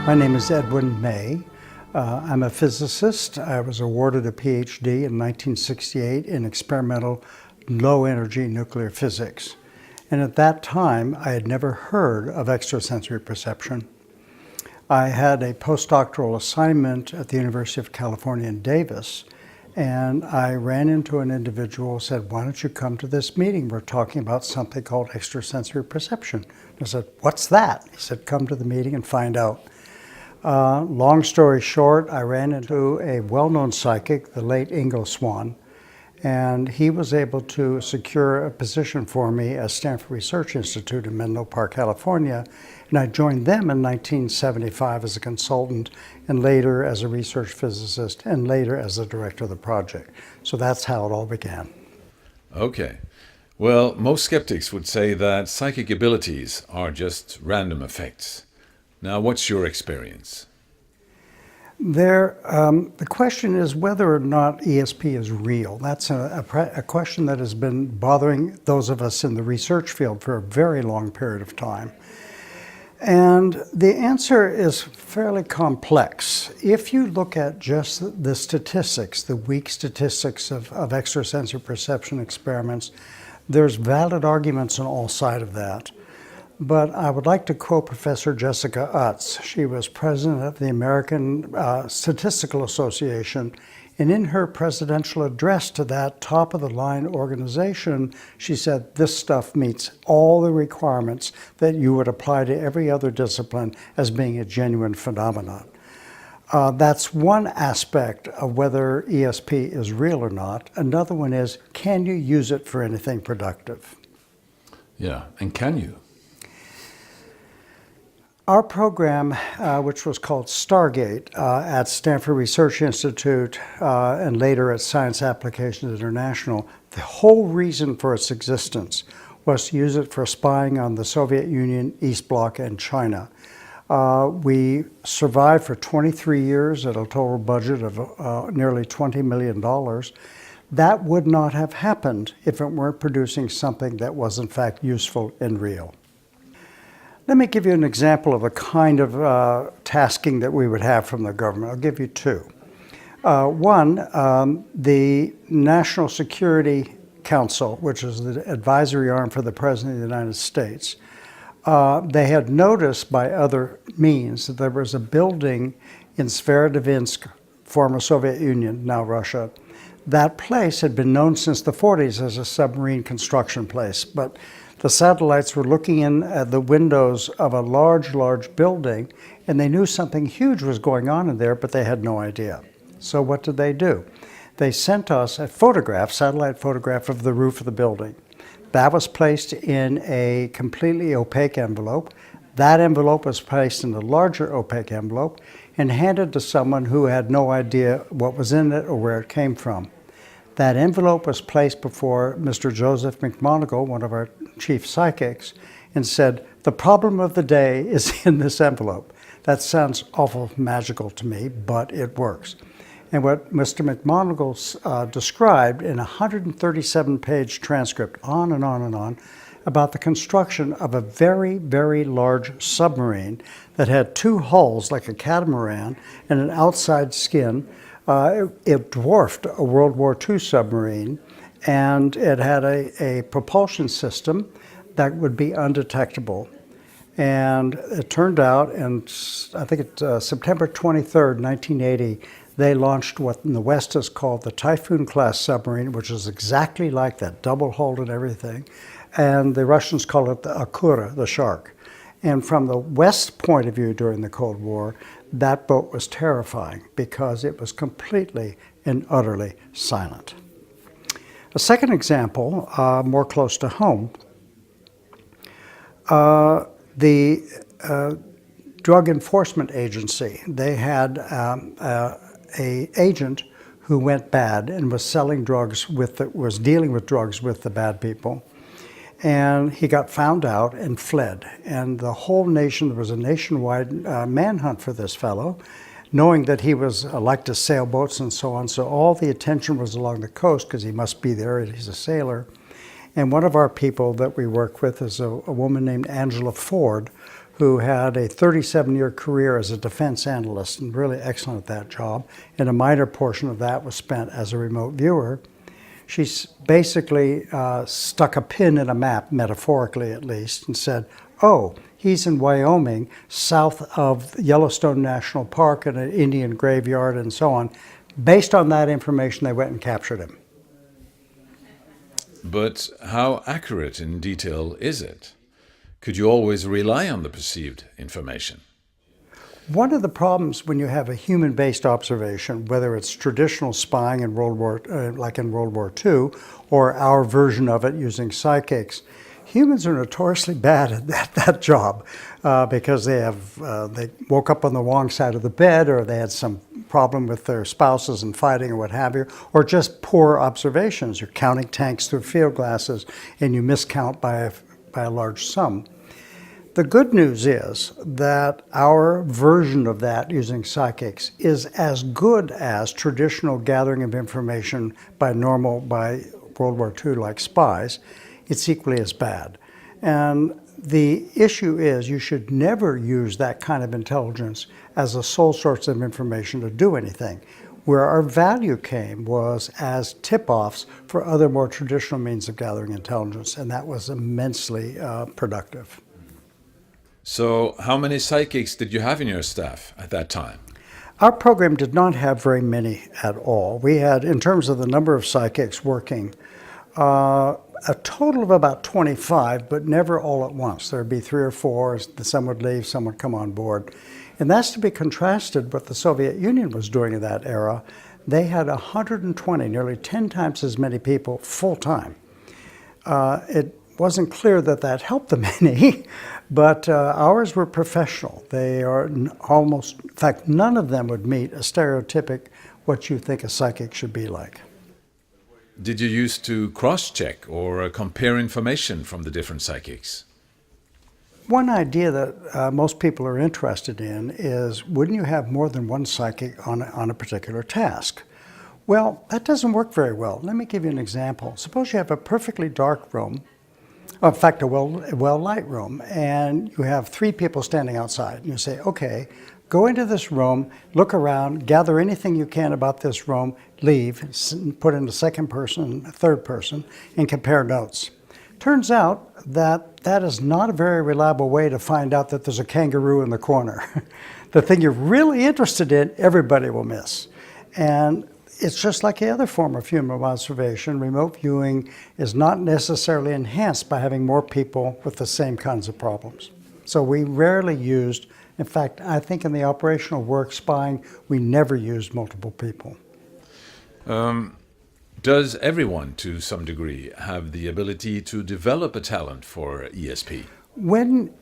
My name is Edwin May. I'm a physicist. I was awarded a PhD in 1968 in experimental low-energy nuclear physics. And at that time, I had never heard of extrasensory perception. I had a postdoctoral assignment at the University of California in Davis, and I ran into an individual who said, "Why don't you come to this meeting? We're talking about something called extrasensory perception." I said, "What's that?" He said, "Come to the meeting and find out." Long story short, I ran into a well-known psychic, the late Ingo Swann, and he was able to secure a position for me at Stanford Research Institute in Menlo Park, California. And I joined them in 1975 as a consultant, and later as a research physicist, and later as the director of the project. So that's how it all began. Okay. Well, most skeptics would say that psychic abilities are just random effects. Now, what's your experience? The question is whether or not ESP is real. That's a question that has been bothering those of us in the research field for a very long period of time. And the answer is fairly complex. If you look at just the statistics, the weak statistics of extrasensory perception experiments, there's valid arguments on all sides of that. But I would like to quote Professor Jessica Utz. She was president of the American Statistical Association, and in her presidential address to that top-of-the-line organization, she said, "This stuff meets all the requirements that you would apply to every other discipline as being a genuine phenomenon." That's one aspect of whether ESP is real or not. Another one is, can you use it for anything productive? Yeah, and can you? Our program, which was called Stargate at Stanford Research Institute and later at Science Applications International, the whole reason for its existence was to use it for spying on the Soviet Union, East Bloc, and China. We survived for 23 years at a total budget of nearly $20 million. That would not have happened if it weren't producing something that was in fact useful and real. Let me give you an example of a kind of tasking that we would have from the government. I'll give you two. One, the National Security Council, which is the advisory arm for the President of the United States, they had noticed by other means that there was a building in Sverdlovsk, former Soviet Union, now Russia. That place had been known since the 40s as a submarine construction place, but the satellites were looking in at the windows of a large building, and they knew something huge was going on in there, but they had no idea. So what did they do? They sent us a photograph, satellite photograph of the roof of the building. That was placed in a completely opaque envelope. That envelope was placed in a larger opaque envelope and handed to someone who had no idea what was in it or where it came from. That envelope was placed before Mr. Joseph McMoneagle, one of our chief psychics, and said, "The problem of the day is in this envelope." That sounds awful magical to me, but it works. And what Mr. McMoneagle described in a 137-page transcript, on and on and on, about the construction of a very, very large submarine that had two hulls like a catamaran and an outside skin. It dwarfed a World War II submarine, and it had a propulsion system that would be undetectable. And it turned out, and I think it's September 23rd, 1980, they launched what in the West is called the Typhoon-class submarine, which is exactly like that, double-hulled and everything. And the Russians call it the Akura, the shark. And from the West point of view during the Cold War, that boat was terrifying because it was completely and utterly silent. A second example, more close to home, the Drug Enforcement Agency, they had an agent who went bad and was selling drugs was dealing with drugs with the bad people. And he got found out and fled. And the whole nation, there was a nationwide manhunt for this fellow, knowing that he was liked to sailboats and so on. So all the attention was along the coast because he must be there, he's a sailor. And one of our people that we work with is a woman named Angela Ford, who had a 37-year career as a defense analyst and really excellent at that job. And a minor portion of that was spent as a remote viewer. She basically stuck a pin in a map, metaphorically at least, and said, oh, he's in Wyoming, south of Yellowstone National Park and an Indian graveyard and so on. Based on that information, they went and captured him. But how accurate in detail is it? Could you always rely on the perceived information? One of the problems when you have a human-based observation, whether it's traditional spying in like in World War II, or our version of it using psychics, humans are notoriously bad at that job because they woke up on the wrong side of the bed, or they had some problem with their spouses and fighting or what have you, or just poor observations. You're counting tanks through field glasses and you miscount by a large sum. The good news is that our version of that using psychics is as good as traditional gathering of information by World War II like spies. It's equally as bad. And the issue is you should never use that kind of intelligence as a sole source of information to do anything. Where our value came was as tip-offs for other more traditional means of gathering intelligence, and that was immensely productive. So how many psychics did you have in your staff at that time? Our program did not have very many at all. We had, in terms of the number of psychics working, a total of about 25, but never all at once. There'd be 3 or 4, some would leave, some would come on board. And that's to be contrasted with what the Soviet Union was doing in that era. They had 120, nearly 10 times as many people full-time. It wasn't clear that helped them any, but ours were professional. They are almost, in fact, none of them would meet a stereotypic what you think a psychic should be like. Did you use to cross-check or compare information from the different psychics? One idea that most people are interested in is, wouldn't you have more than one psychic on a particular task? Well, that doesn't work very well. Let me give you an example. Suppose you have a perfectly dark room, in fact, a well-lit room, and you have 3 people standing outside. And you say, okay, go into this room, look around, gather anything you can about this room, leave, put in the second person, third person, and compare notes. Turns out that is not a very reliable way to find out that there's a kangaroo in the corner. The thing you're really interested in, everybody will miss. And it's just like the other form of human observation. Remote viewing is not necessarily enhanced by having more people with the same kinds of problems. So we rarely used, in fact, I think in the operational work spying, we never used multiple people. Does everyone, to some degree, have the ability to develop a talent for ESP? When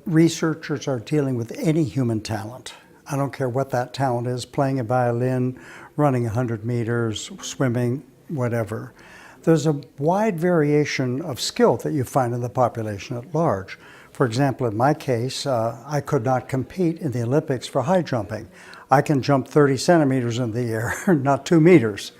researchers are dealing with any human talent, I don't care what that talent is, playing a violin, running 100 meters, swimming, whatever, there's a wide variation of skill that you find in the population at large. For example, in my case, I could not compete in the Olympics for high jumping. I can jump 30 centimeters in the air, not 2 meters.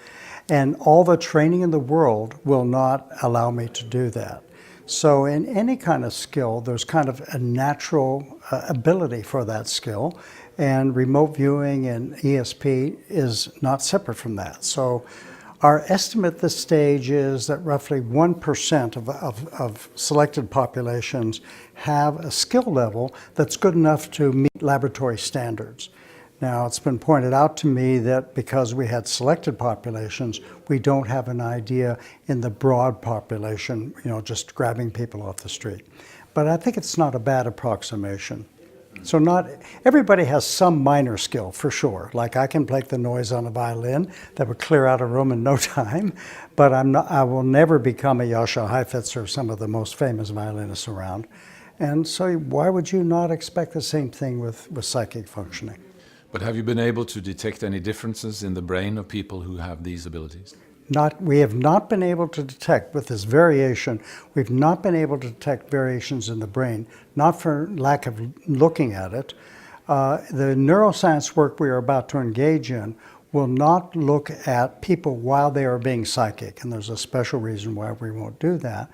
And all the training in the world will not allow me to do that. So in any kind of skill, there's kind of a natural ability for that skill. And remote viewing and ESP is not separate from that. So our estimate at this stage is that roughly 1% of selected populations have a skill level that's good enough to meet laboratory standards. Now, it's been pointed out to me that because we had selected populations, we don't have an idea in the broad population, just grabbing people off the street. But I think it's not a bad approximation. So not everybody has some minor skill, for sure. Like I can play the noise on a violin that would clear out a room in no time, but I will never become a Jascha Heifetz or some of the most famous violinists around. And so why would you not expect the same thing with psychic functioning? But have you been able to detect any differences in the brain of people who have these abilities? We have not been able to detect, with this variation, we've not been able to detect variations in the brain, not for lack of looking at it. The neuroscience work we are about to engage in will not look at people while they are being psychic, and there's a special reason why we won't do that.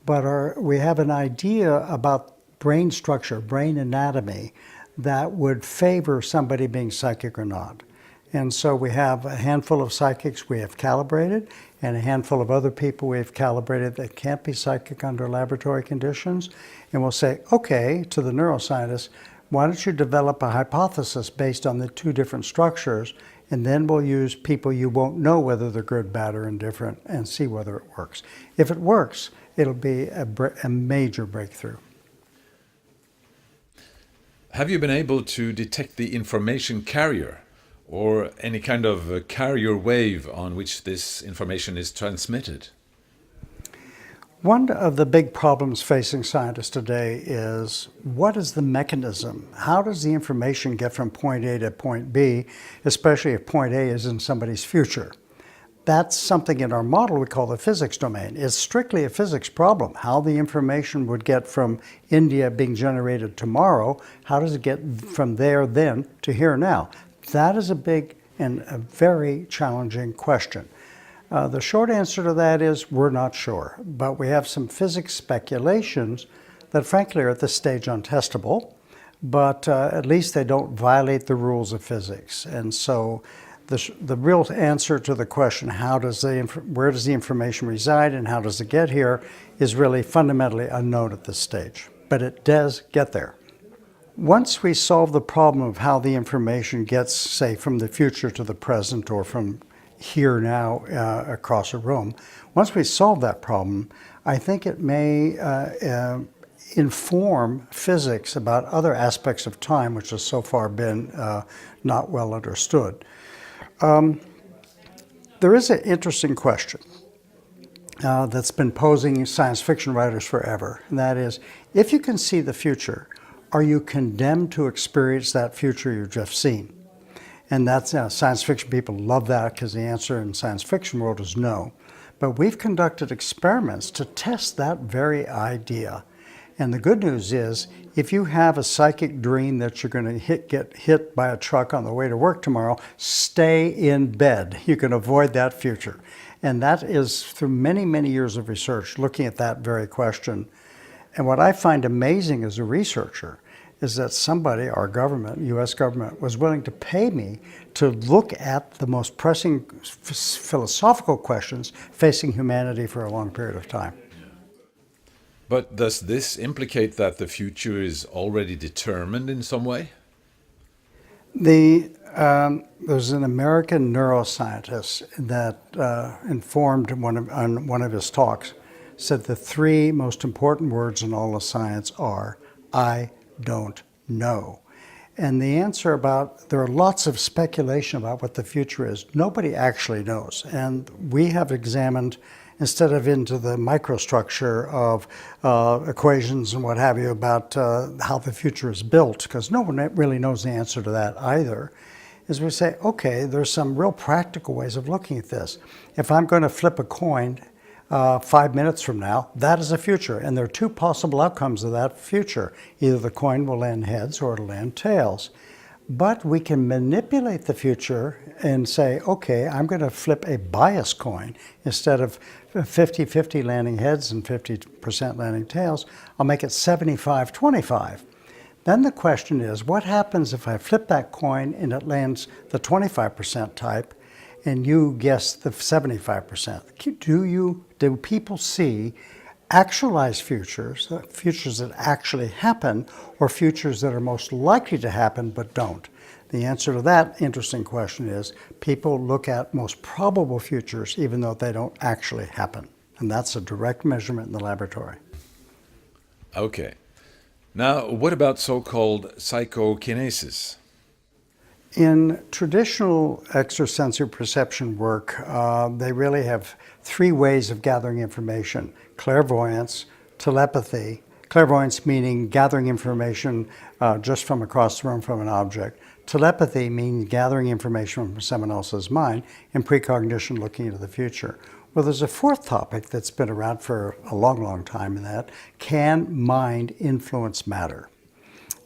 But we have an idea about brain structure, brain anatomy that would favor somebody being psychic or not. And so we have a handful of psychics we have calibrated and a handful of other people we have calibrated that can't be psychic under laboratory conditions. And we'll say, okay, to the neuroscientists, why don't you develop a hypothesis based on the two different structures, and then we'll use people you won't know whether they're good, bad, or indifferent and see whether it works. If it works, it'll be a major breakthrough. Have you been able to detect the information carrier or any kind of carrier wave on which this information is transmitted? One of the big problems facing scientists today is, what is the mechanism? How does the information get from point A to point B, especially if point A is in somebody's future? That's something in our model we call the physics domain. It's strictly a physics problem. How the information would get from India being generated tomorrow, how does it get from there then to here now? That is a big and a very challenging question. The short answer to that is we're not sure, but we have some physics speculations that frankly are at this stage untestable, but at least they don't violate the rules of physics. And so the real answer to the question, where does the information reside and how does it get here, is really fundamentally unknown at this stage, but it does get there. Once we solve the problem of how the information gets, say, from the future to the present or from here now across a room, once we solve that problem, I think it may inform physics about other aspects of time which has so far been not well understood. There is an interesting question that's been posing science fiction writers forever, and that is, if you can see the future, are you condemned to experience that future you've just seen? And that's science fiction people love that because the answer in science fiction world is no. But we've conducted experiments to test that very idea. And the good news is, if you have a psychic dream that you're going to get hit by a truck on the way to work tomorrow, stay in bed. You can avoid that future. And that is through many, many years of research looking at that very question. And what I find amazing as a researcher is that somebody, our government, U.S. government, was willing to pay me to look at the most pressing philosophical questions facing humanity for a long period of time. But does this implicate that the future is already determined in some way? There's an American neuroscientist that informed on one of his talks, said the three most important words in all of science are, I don't know. And the answer there are lots of speculation about what the future is. Nobody actually knows. And we have examined, instead of into the microstructure of equations and what have you about how the future is built, because no one really knows the answer to that either, is we say, okay, there's some real practical ways of looking at this. If I'm going to flip a coin 5 minutes from now, that is a future. And there are two possible outcomes of that future. Either the coin will land heads or it'll land tails. But we can manipulate the future and say, okay, I'm going to flip a bias coin. Instead of 50-50 landing heads and 50% landing tails, I'll make it 75-25. Then the question is, what happens if I flip that coin and it lands the 25% type and you guess the 75%? Do people see actualized futures, futures that actually happen, or futures that are most likely to happen but don't? The answer to that interesting question is people look at most probable futures even though they don't actually happen. And that's a direct measurement in the laboratory. Okay. Now, what about so-called psychokinesis? In traditional extrasensory perception work, they really have three ways of gathering information: clairvoyance, telepathy, clairvoyance meaning gathering information just from across the room from an object, telepathy meaning gathering information from someone else's mind, and precognition, looking into the future. Well, there's a fourth topic that's been around for a long, long time, in that: can mind influence matter?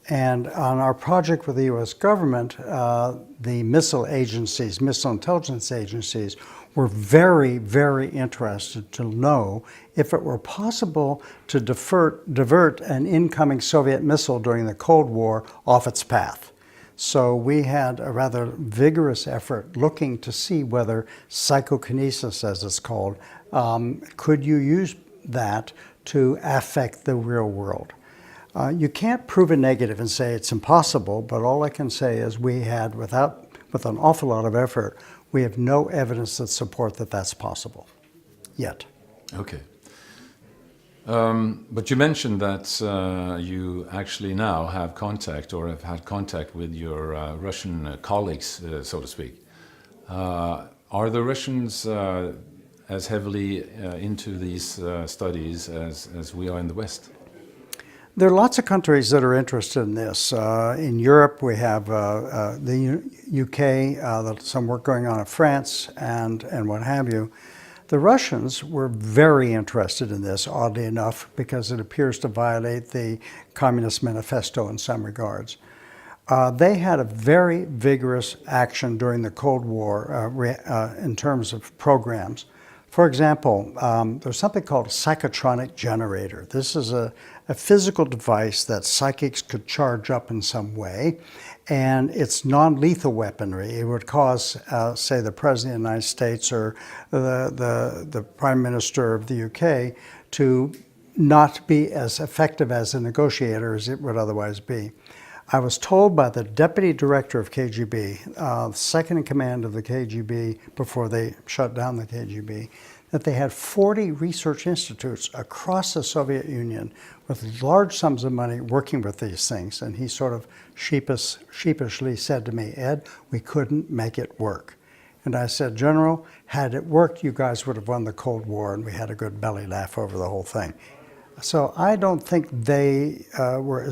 And on our project with the U.S. government, the missile agencies, missile intelligence agencies, were very, very interested to know if it were possible to divert an incoming Soviet missile during the Cold War off its path. So we had a rather vigorous effort looking to see whether psychokinesis, as it's called, could you use that to affect the real world. You can't prove a negative and say it's impossible, but all I can say is we had, with an awful lot of effort, we have no evidence that support that that's possible yet. Okay. But you mentioned that you actually now have contact or have had contact with your Russian colleagues, so to speak. Are the Russians as heavily into these studies as we are in the West? There are lots of countries that are interested in this. In Europe, we have the UK, some work going on in France, and what have you. The Russians were very interested in this, oddly enough, because it appears to violate the Communist Manifesto in some regards. They had a very vigorous action during the Cold War in terms of programs. For example, there's something called a psychotronic generator. This is a physical device that psychics could charge up in some way, and it's non-lethal weaponry. It would cause, say, the President of the United States or the Prime Minister of the UK to not be as effective as a negotiator as it would otherwise be. I was told by the Deputy Director of KGB, second in command of the KGB before they shut down the KGB, that they had 40 research institutes across the Soviet Union with large sums of money working with these things. And he sort of sheepishly said to me, "Ed, we couldn't make it work." And I said, "General, had it worked, you guys would have won the Cold War," and we had a good belly laugh over the whole thing. So I don't think they were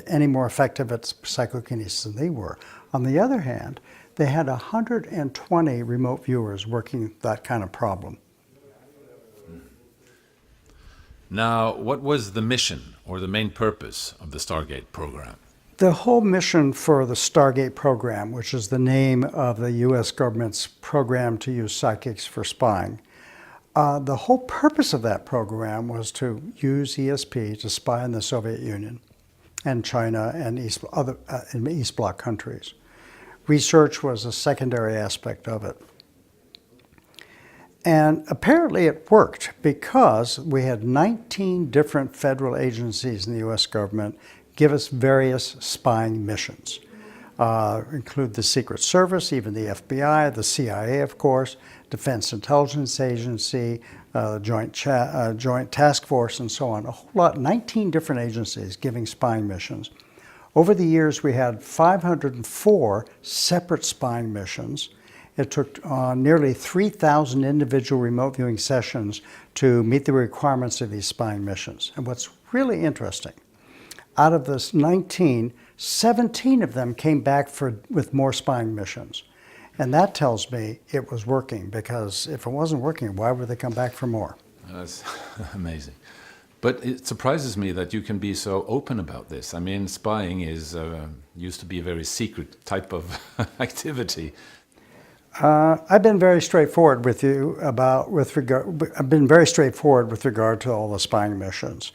any more effective at psychokinesis than they were. On the other hand, they had 120 remote viewers working that kind of problem. Now, what was the mission or the main purpose of the Stargate program? The whole mission for the Stargate program, which is the name of the U.S. government's program to use psychics for spying, the whole purpose of that program was to use ESP to spy on the Soviet Union and China and East Bloc countries. Research was a secondary aspect of it. And apparently it worked because we had 19 different federal agencies in the U.S. government give us various spying missions. Include the Secret Service, even the FBI, the CIA, of course, Defense Intelligence Agency, Joint Task Force, and so on. A whole lot, 19 different agencies giving spying missions. Over the years, we had 504 separate spying missions. It took nearly 3,000 individual remote viewing sessions to meet the requirements of these spying missions. And what's really interesting, out of this 19, 17 of them came back with more spying missions. And that tells me it was working, because if it wasn't working, why would they come back for more? That's amazing. But it surprises me that you can be so open about this. I mean, spying used to be a very secret type of activity. I've been very straightforward with you I've been very straightforward with regard to all the spying missions.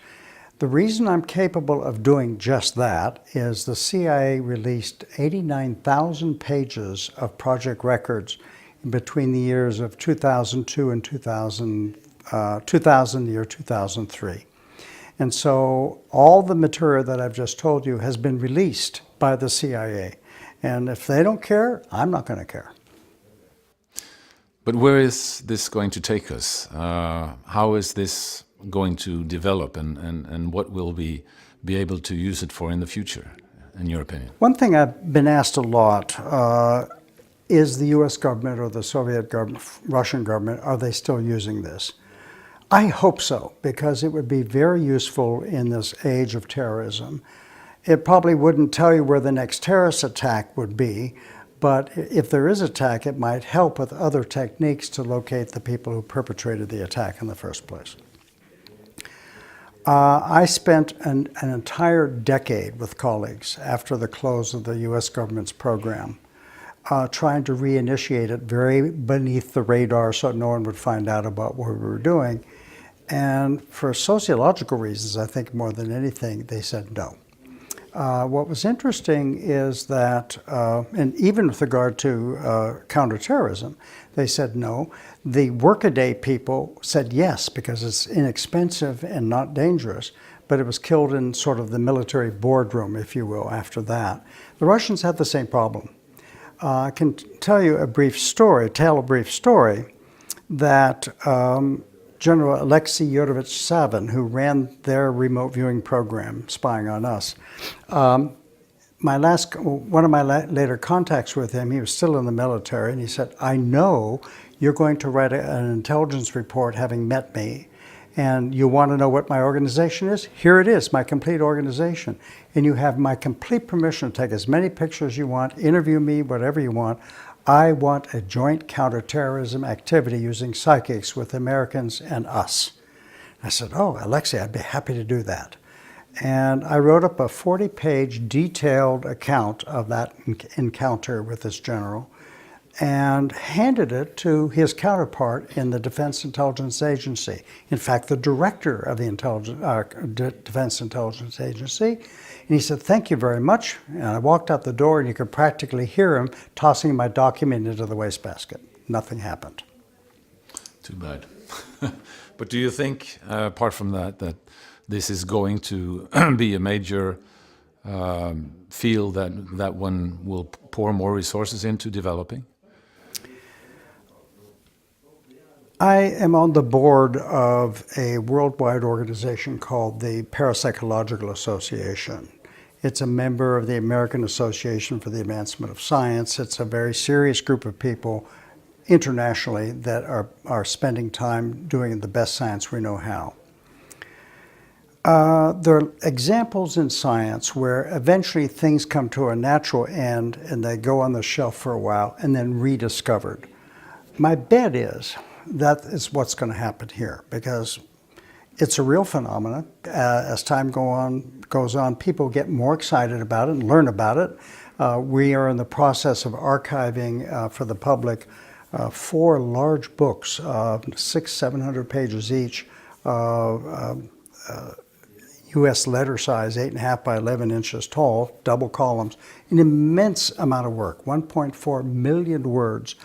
The reason I'm capable of doing just that is the CIA released 89,000 pages of project records between the years of 2002 and 2000, the year 2003. And so all the material that I've just told you has been released by the CIA. And if they don't care, I'm not going to care. But where is this going to take us? How is this going to develop, and what will we be able to use it for in the future, in your opinion? One thing I've been asked a lot is the U.S. government or the Soviet government, Russian government, are they still using this? I hope so, because it would be very useful in this age of terrorism. It probably wouldn't tell you where the next terrorist attack would be, but if there is an attack, it might help with other techniques to locate the people who perpetrated the attack in the first place. I spent an entire decade with colleagues after the close of the U.S. government's program, trying to reinitiate it very beneath the radar so no one would find out about what we were doing. And for sociological reasons, I think more than anything, they said no. What was interesting is that, and even with regard to counterterrorism, they said no. The workaday people said yes, because it's inexpensive and not dangerous, but it was killed in sort of the military boardroom, if you will, after that. The Russians had the same problem. I can tell you a brief story, that General Alexei Yurovich Savin, who ran their remote viewing program, spying on us, one of my later contacts with him, he was still in the military, and he said, I know you're going to write an intelligence report having met me, and you want to know what my organization is? Here it is, my complete organization. And you have my complete permission to take as many pictures as you want, interview me, whatever you want. I want a joint counterterrorism activity using psychics with Americans and us. I said, oh, Alexei, I'd be happy to do that. And I wrote up a 40-page detailed account of that encounter with this general and handed it to his counterpart in the Defense Intelligence Agency. In fact, the director of the Defense Intelligence Agency. And he said, thank you very much. And I walked out the door, and you could practically hear him tossing my document into the wastebasket. Nothing happened. Too bad. But do you think, apart from that, that this is going to be a major field that one will pour more resources into developing? I am on the board of a worldwide organization called the Parapsychological Association. It's a member of the American Association for the Advancement of Science. It's a very serious group of people internationally that are spending time doing the best science we know how. There are examples in science where eventually things come to a natural end and they go on the shelf for a while and then rediscovered. My bet is that is what's going to happen here, because it's a real phenomenon. As time goes on, people get more excited about it and learn about it. We are in the process of archiving for the public 4 large books, 600-700 pages each, U.S. letter size, 8.5 by 11 inches tall, double columns, an immense amount of work, 1.4 million words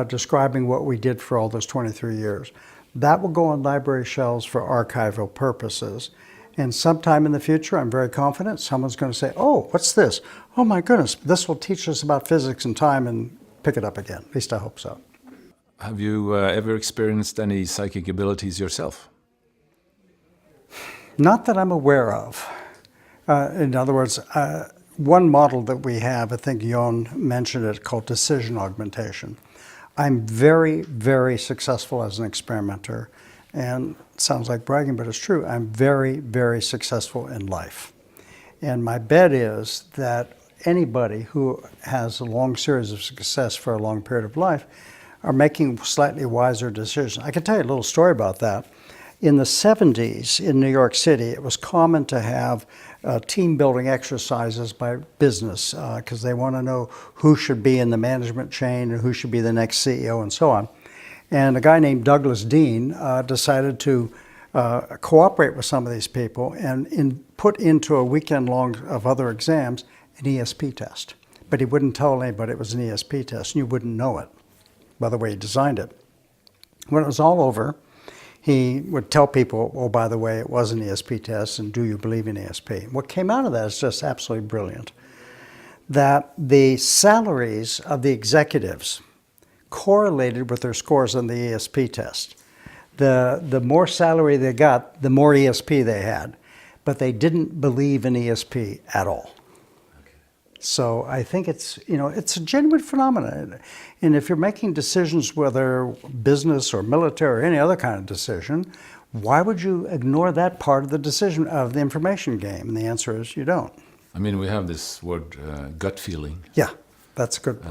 describing what we did for all those 23 years. That will go on library shelves for archival purposes. And sometime in the future, I'm very confident, someone's going to say, oh, what's this? Oh my goodness, this will teach us about physics and time, and pick it up again. At least I hope so. Have you ever experienced any psychic abilities yourself? Not that I'm aware of. In other words, one model that we have, I think Jon mentioned it, called decision augmentation. I'm very, very successful as an experimenter, and it sounds like bragging, but it's true. I'm very, very successful in life. And my bet is that anybody who has a long series of success for a long period of life are making slightly wiser decisions. I can tell you a little story about that. In the 70s in New York City, it was common to have team building exercises by business because they want to know who should be in the management chain and who should be the next CEO and so on. And a guy named Douglas Dean decided to cooperate with some of these people and put into a weekend long of other exams an ESP test. But he wouldn't tell anybody it was an ESP test, and you wouldn't know it by the way he designed it. When it was all over, he would tell people, oh, by the way, it was an ESP test, and do you believe in ESP? What came out of that is just absolutely brilliant. That the salaries of the executives correlated with their scores on the ESP test. The more salary they got, the more ESP they had. But they didn't believe in ESP at all. So I think it's a genuine phenomenon. And if you're making decisions, whether business or military or any other kind of decision, why would you ignore that part of the decision of the information game? And the answer is you don't. I mean, we have this word gut feeling. Yeah, that's good.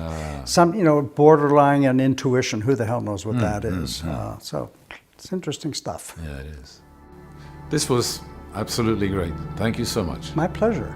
Borderline and intuition. Who the hell knows what that is? So it's interesting stuff. Yeah, it is. This was Absolutely great. Thank you so much. My pleasure.